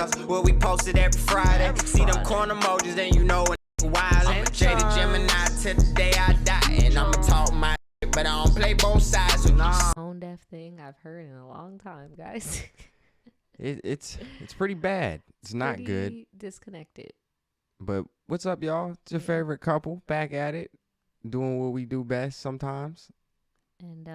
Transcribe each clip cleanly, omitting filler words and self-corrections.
house where we posted every Friday. See them corn emojis, then you know when wild. Jaded Gemini to the day I die. And I'ma talk my shit, but I don't play both sides. So tone deaf thing I've heard in a long time, guys. It's pretty bad. It's not good. Disconnected. But what's up, y'all? It's your favorite couple back at it, doing what we do best sometimes. And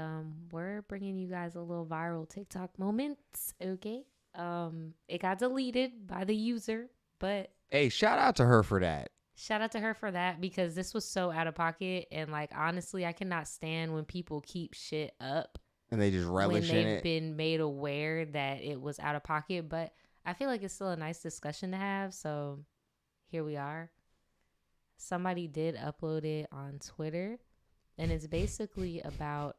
we're bringing you guys a little viral TikTok moments. Okay. It got deleted by the user, but hey, shout out to her for that. Shout out to her for that, because this was so out of pocket. And like, honestly, I cannot stand when people keep shit up and they just relish in it. When they've been made aware that it was out of pocket. But I feel like it's still a nice discussion to have. So here we are. Somebody did upload it on Twitter. And it's basically about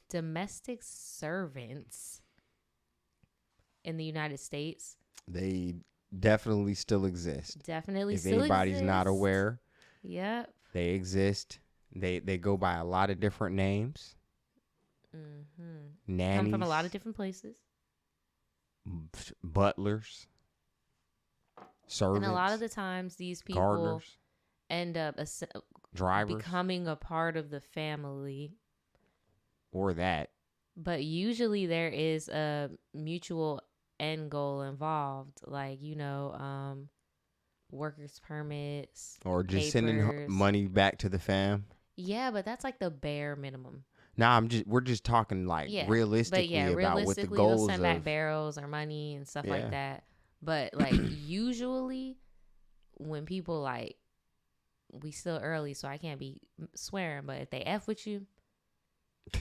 domestic servants in the United States. They definitely still exist. Definitely if still anybody's exist. Not aware, yep, they exist. They go by a lot of different names. Nannies, come from a lot of different places. Butlers, servants, and a lot of the times these people gardeners, end up drivers, becoming a part of the family, or that. But usually there is a mutual end goal involved, like, you know, workers permits or just papers. Sending money back to the fam. Yeah, but that's like the bare minimum. Nah, we're just talking like realistically about what the goals they'll send back barrels or money and stuff like that. But like usually when people like, we still early, so I can't be swearing, but if they F with you,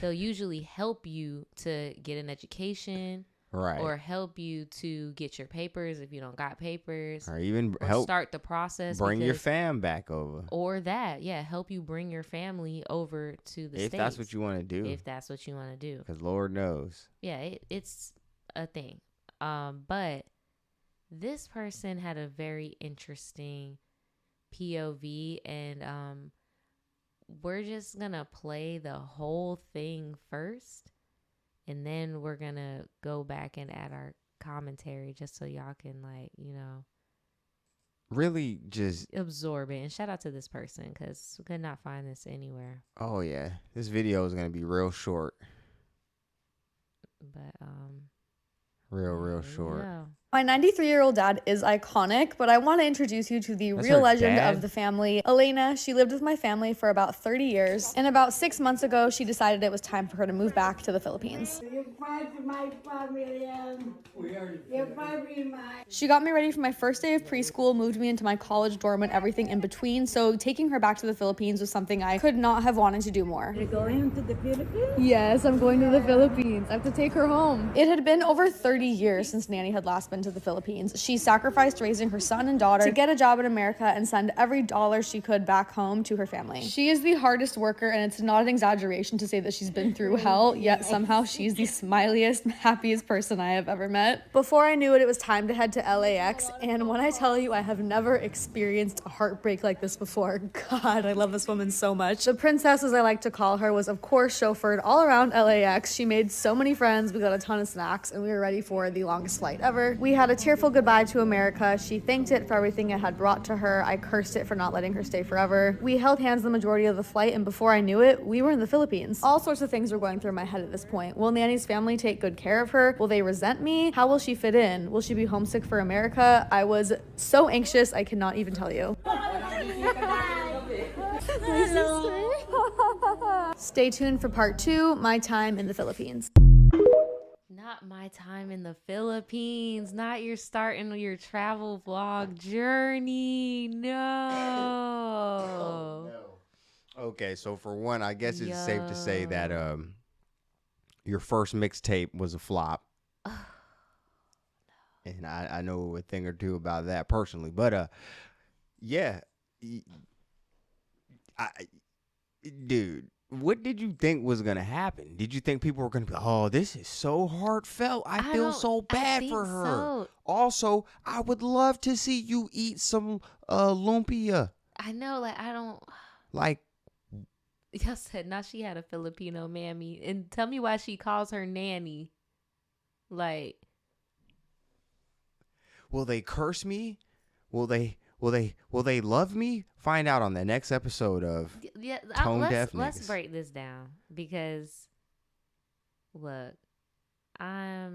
they'll usually help you to get an education. Right. Or help you to get your papers if you don't got papers. Or even help start the process. Bring your fam back over. Or that, help you bring your family over to the States. If that's what you want to do. If that's what you want to do. Because Lord knows. Yeah, it's a thing. But this person had a very interesting POV, and we're just going to play the whole thing first. And then we're going to go back and add our commentary just so y'all can, like, you know. Really just absorb it. And shout out to this person because we could not find this anywhere. Oh, yeah. This video is going to be real short. But, real short. Yeah. My 93-year-old dad is iconic, but I want to introduce you to the real legend of the family, Elena. She lived with my family for about 30 years, and about 6 months ago, she decided it was time for her to move back to the Philippines. She got me ready for my first day of preschool, moved me into my college dorm and everything in between, so taking her back to the Philippines was something I could not have wanted to do more. You're going to the Philippines? Yes, I'm going to the Philippines. I have to take her home. It had been over 30 years since Nanny had last been to the Philippines. She sacrificed raising her son and daughter to get a job in America and send every dollar she could back home to her family. She is the hardest worker, and it's not an exaggeration to say that she's been through hell, yet somehow she's the smiliest, happiest person I have ever met. Before I knew it, it was time to head to LAX, and when I tell you I have never experienced a heartbreak like this before, God, I love this woman so much. The princess, as I like to call her, was of course chauffeured all around LAX. She made so many friends, we got a ton of snacks, and we were ready for the longest flight ever. We had a tearful goodbye to America. She thanked it for everything it had brought to her. I cursed it for not letting her stay forever. We held hands the majority of the flight, and before I knew it, we were in the Philippines. All sorts of things were going through my head at this point. Will Nanny's family take good care of her? Will they resent me? How will she fit in? Will she be homesick for America? I was so anxious, I cannot even tell you. Stay tuned for part 2, my time in the Philippines. Not my time in the Philippines. Not your starting your travel vlog journey. No. Oh, no. Okay, so for one, I guess it's safe to say that your first mixtape was a flop. And I know a thing or two about that personally. But yeah. Dude. What did you think was going to happen? Did you think people were going to be, oh, this is so heartfelt. I feel so bad for her. So. Also, I would love to see you eat some lumpia. I know, like, I don't. Like. Y'all said, now she had a Filipino mammy. And tell me why she calls her Nanny. Like. Will they curse me? Will they love me? Find out on the next episode of Tone Deaf Niggas. Let's break this down because look, I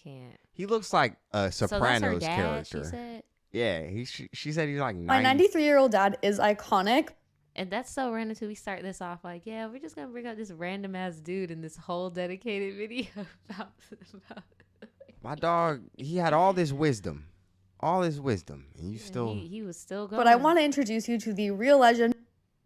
can't. He looks like a Sopranos so that's her dad, character. She said. Yeah, she said he's like 90. My 93-year-old dad is iconic. And that's so random too. We start this off like, yeah, we're just gonna bring up this random ass dude in this whole dedicated video about My dog, he had all this wisdom, and you still. He was still going. But I want to introduce you to the real legend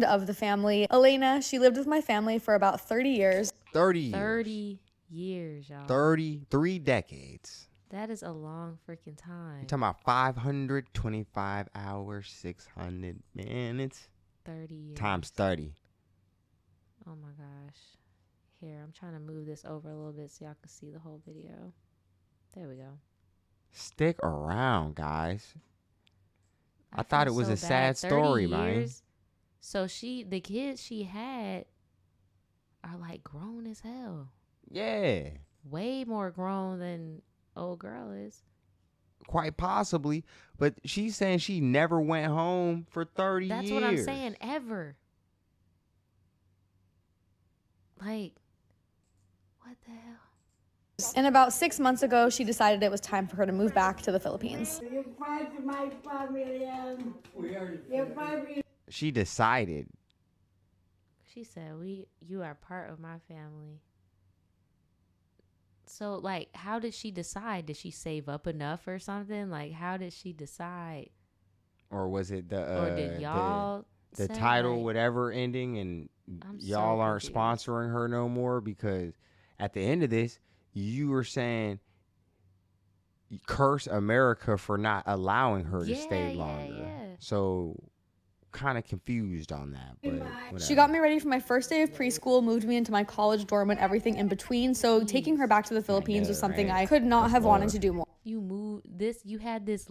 of the family, Elena. She lived with my family for about 30 years. 30 years, y'all. 33 decades. That is a long freaking time. You're talking about 525 hours, 600 minutes. 30 years. Times 30. Oh my gosh. Here, I'm trying to move this over a little bit so y'all can see the whole video. There we go. Stick around, guys. I feel thought it was so a sad 30 story, man. years. So the kids she had are like grown as hell. Yeah. Way more grown than old girl is. Quite possibly. But she's saying she never went home for 30 years. That's what I'm saying. Ever. Like, what the hell? And about 6 months ago, she decided it was time for her to move back to the Philippines. She decided. She said, you are part of my family. So, like, how did she decide? Did she save up enough or something? Like, how did she decide? Or was it or did y'all the say, title, like, whatever, ending, and y'all so aren't confused. sponsoring her no more? Because at the end of this, you were saying curse America for not allowing her to stay longer. Yeah. So kind of confused on that, but whatever. She got me ready for my first day of preschool, moved me into my college dorm and everything in between. So taking her back to the Philippines was something I could not have wanted to do more. You had this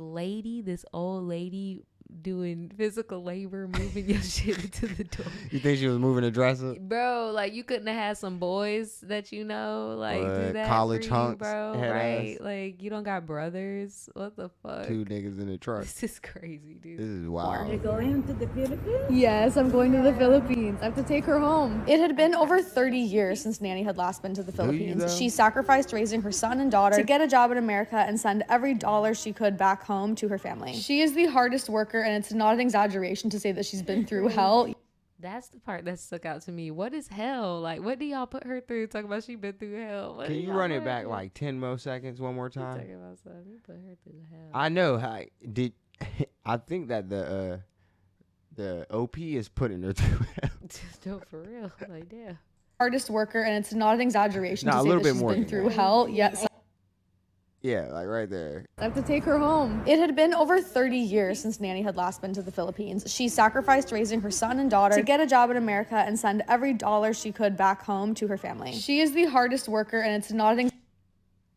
old lady doing physical labor, moving your shit into the door. You think she was moving a dresser? Bro, like, you couldn't have had some boys that do that college for you, hunks, bro, head right? ass. Like, you don't got brothers. What the fuck? 2 niggas in the truck. This is crazy, dude. This is wild. You're going to the Philippines? Yes, I'm going to the Philippines. I have to take her home. It had been over 30 years since Nanny had last been to the Philippines. though? She sacrificed raising her son and daughter to get a job in America and send every dollar she could back home to her family. She is the hardest worker, and it's not an exaggeration to say that she's been through hell. That's the part that stuck out to me. What is hell? Like, what do y'all put her through? Talking about she been through hell. What Can do you y'all run put it her back through? like 10 more seconds one more time? Talking about something. You put her through hell. I know. I think that the OP is putting her through hell. No, for real. Like, damn. Hardest worker, and it's not an exaggeration Nah, to a say little that bit she's more been than through that. hell. Yet Yeah, like right there. I have to take her home. It had been over 30 years since Nanny had last been to the Philippines. She sacrificed raising her son and daughter to get a job in America and send every dollar she could back home to her family. She is the hardest worker, and it's not an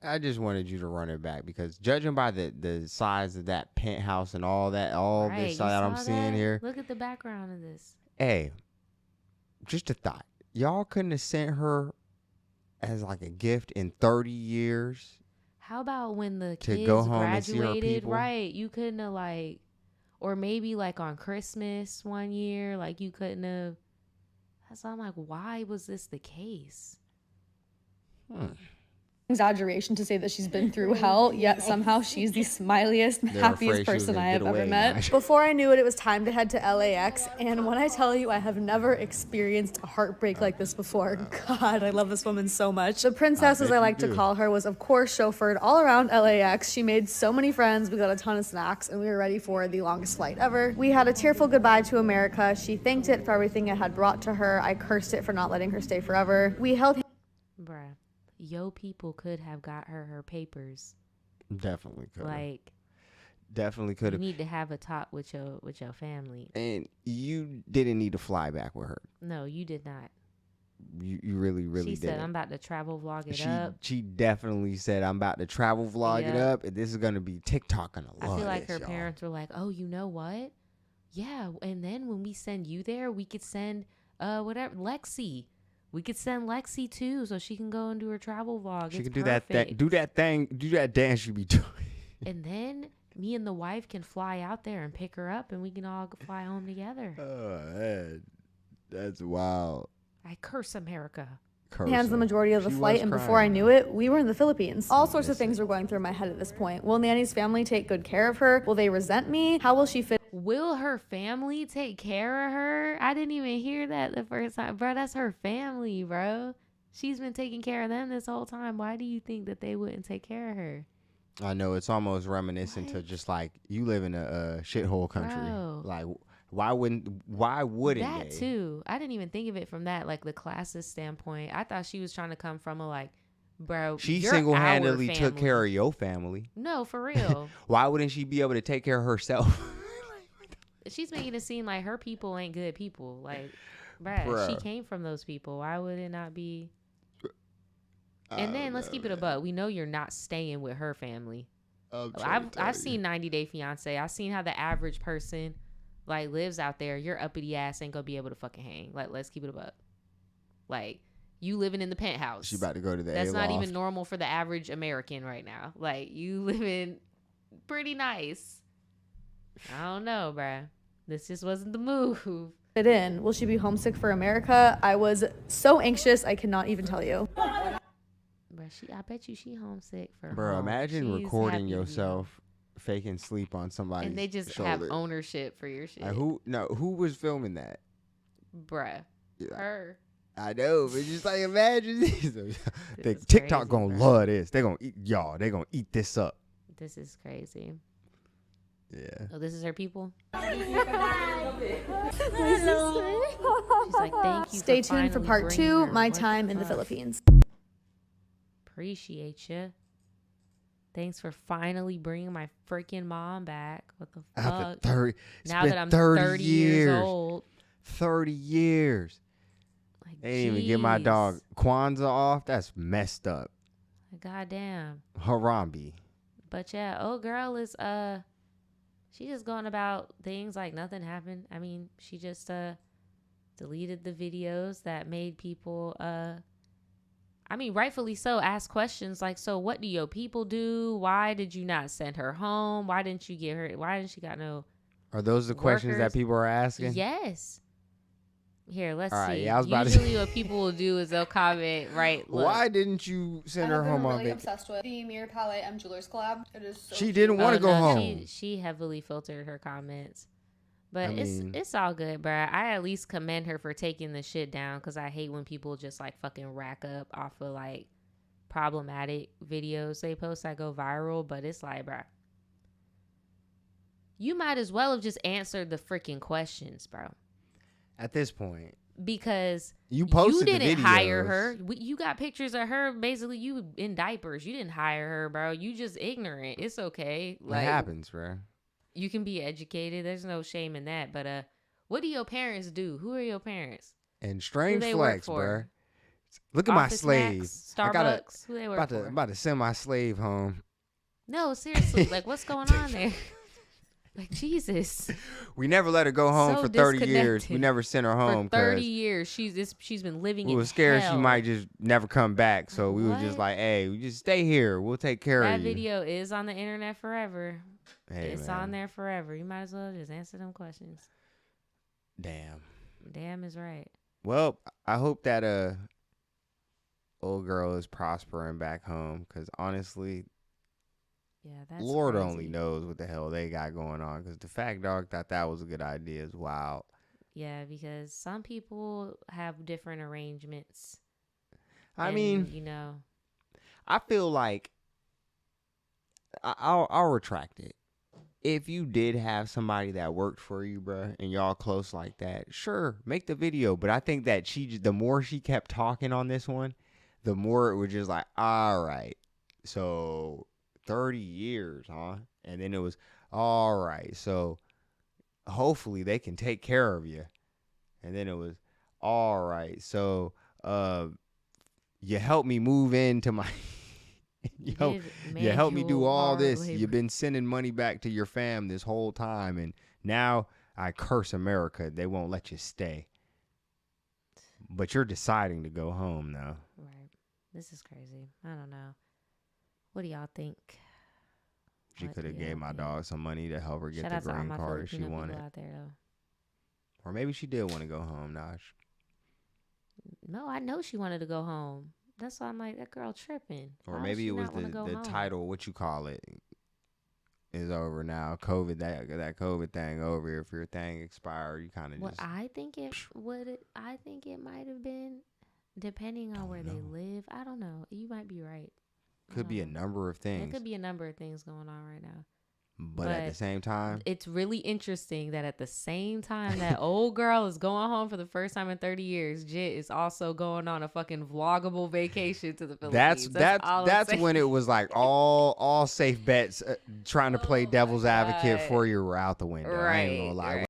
I just wanted you to run it back because judging by the size of that penthouse and all Right, this you that I'm saw seeing that? here. Look at the background of this. Hey, just a thought. Y'all couldn't have sent her as like a gift in 30 years. How about when the To kids go home and see her graduated, people? right? You couldn't have, like, or maybe like on Christmas one year, like, you couldn't have. So I'm like, why was this the case? exaggeration to say that she's been through hell, yet somehow she's the smiliest, They're afraid happiest she was person gonna I have get ever away, met. guys. Before I knew it, it was time to head to LAX, and when I tell you I have never experienced a heartbreak like this before, God, I love this woman so much. The princess, as I like to call her, was of course chauffeured all around LAX. She made so many friends, we got a ton of snacks, and we were ready for the longest flight ever. We had a tearful goodbye to America. She thanked it for everything it had brought to her. I cursed it for not letting her stay forever. We held Bruh, yo people could have got her papers. Definitely could. Like, Definitely could you have. need to have a talk with your family. And you didn't need to fly back with her. No, you did not. You really She didn't. said, I'm about to travel vlog it she, up. She definitely said, I'm about to travel vlog it Yeah. up. And this is going to be TikTok gonna love I feel like this, her y'all. parents were like, oh, you know what? Yeah, and then when we send you there, we could send Lexi. We could send Lexi too, so she can go and do her travel vlog. She It's can do that thing. perfect. Do that dance you be doing. And then me and the wife can fly out there and pick her up, and we can all fly home together. Oh, man. That's wild. I curse America. Hands the majority of the flight, and before I knew it, we were in the Philippines. All sorts of things were going through my head at this point. Will Nanny's family take good care of her? Will they resent me? How will she fit? Will her family take care of her? I didn't even hear that the first time. Bro, that's her family, bro. She's been taking care of them this whole time. Why do you think that they wouldn't take care of her? I know, it's almost reminiscent to just like you live in a shithole country. Bro. Like, why wouldn't That they? too. I didn't even think of it from that, like the classist standpoint. I thought she was trying to come from a like, bro, She you're single-handedly our took family. care of your family. No, for real. Why wouldn't she be able to take care of herself? She's making it seem like her people ain't good people. Like, bruh, she came from those people. Why would it not be? And then let's keep it a buck. We know you're not staying with her family. I've seen 90 Day Fiance. I've seen how the average person like lives out there. Your uppity ass ain't gonna be able to fucking hang. Like, let's keep it a buck. Like, you living in the penthouse. She about to go to the That's not A-loft. even normal for the average American right now. Like, you living pretty nice. I don't know, bruh. This just wasn't the move. Fit in? Will she be homesick for America? I was so anxious, I cannot even tell you. Bruh, I bet you she homesick for Bro, home. imagine She's recording happy to be home. yourself faking sleep on somebody's And they just shoulder. have ownership for your shit. Like, who was filming that? Bruh. Yeah. Her. I know, but just like imagine this. is TikTok crazy, gonna bro. love this. They gonna eat y'all. They gonna eat this up. This is crazy. Yeah. Oh, this is her people? She's She's like, thank you. Stay tuned for finally part bringing 2, her. my What the time in the fuck? Philippines. Appreciate you. Thanks for finally bringing my freaking mom back. What the fuck? After 30, it's Now been that I'm 30 years old. 30 years. Like, They didn't even get my dog Kwanzaa off. That's messed up. Goddamn. Harambe. But yeah, old girl is she just going about things like nothing happened. I mean, she just deleted the videos that made people I mean, rightfully so, ask questions like, so what do your people do? Why did you not send her home? Why didn't you get her? Why didn't she got no Are those the questions that workers? people are asking? Yes. Here, let's All right, see. yeah, I was about to Usually say- what people will do is they'll comment, right? Look, Why didn't you send her home on vacation? obsessed with the Mirror Palette M Jewelers collab. It is so She didn't want to go no, home. She heavily filtered her comments. But I mean- it's all good, bruh. I at least commend her for taking the shit down because I hate when people just like fucking rack up off of like problematic videos they post that go viral. But it's like, bruh, you might as well have just answered the freaking questions, bro. At this point, Because you posted you didn't the hire videos. her. You got pictures of her. Basically, you in diapers. You didn't hire her, bro. You just ignorant. It's okay. It happens, bro. You can be educated. There's no shame in that. But what do your parents do? Who are your parents? And strange they work flex, for? bro. Look at my Office slave. Max, I gotta Starbucks. Who they work for? about to send my slave home. No, seriously. Like, what's going on there? Like, Jesus. We never let her go home So for 30 years. We disconnected. never sent her home For 30 because years, she's been living we in were scared hell. she might just never come back. So we was just What? like, hey, we just stay here. We'll take care That of you. video is on the internet forever. Hey, It's man. on there forever. You might as well just answer them questions. Damn. Damn is right. Well, I hope that old girl is prospering back home because honestly, Yeah, that's Lord crazy. only knows what the hell they got going on. Because the fact dog thought that was a good idea is wild. Yeah, because some people have different arrangements. I and, mean, you know, I feel like I'll retract it. If you did have somebody that worked for you, bruh, and y'all close like that, sure, make the video. But I think that the more she kept talking on this one, the more it was just like, all right, so 30 years, huh? And then it was, all right, so hopefully they can take care of you. And then it was, all right, so you helped me move into my... You helped me do manual all hard this. labor. You've been sending money back to your fam this whole time, and now I curse America. They won't let you stay. But you're deciding to go home now. Right. This is crazy. I don't know. What do y'all think? she could have Yeah, gave my okay. dog some money to help her get Shout the out to all green my card if she Filipino wanted. people out there, though. Or maybe she did want to go home. No, I know she wanted to go home. That's why I'm like, that girl tripping. Or Why maybe she it was not wanna go the home? title, what you call it, is over now. COVID, that COVID thing over. If your thing expired, you kind of What just. I think it might have been, depending on where they live. I don't know. You might be right. Could be a number of There things. could be a number of things going on right now. But at the same time, it's really interesting that at the same time that old girl is going home for the first time in 30 years, Jit is also going on a fucking vloggable vacation to the Philippines. that's when it was like all safe bets, trying to play devil's advocate for you were out the window. I ain't gonna lie. Right.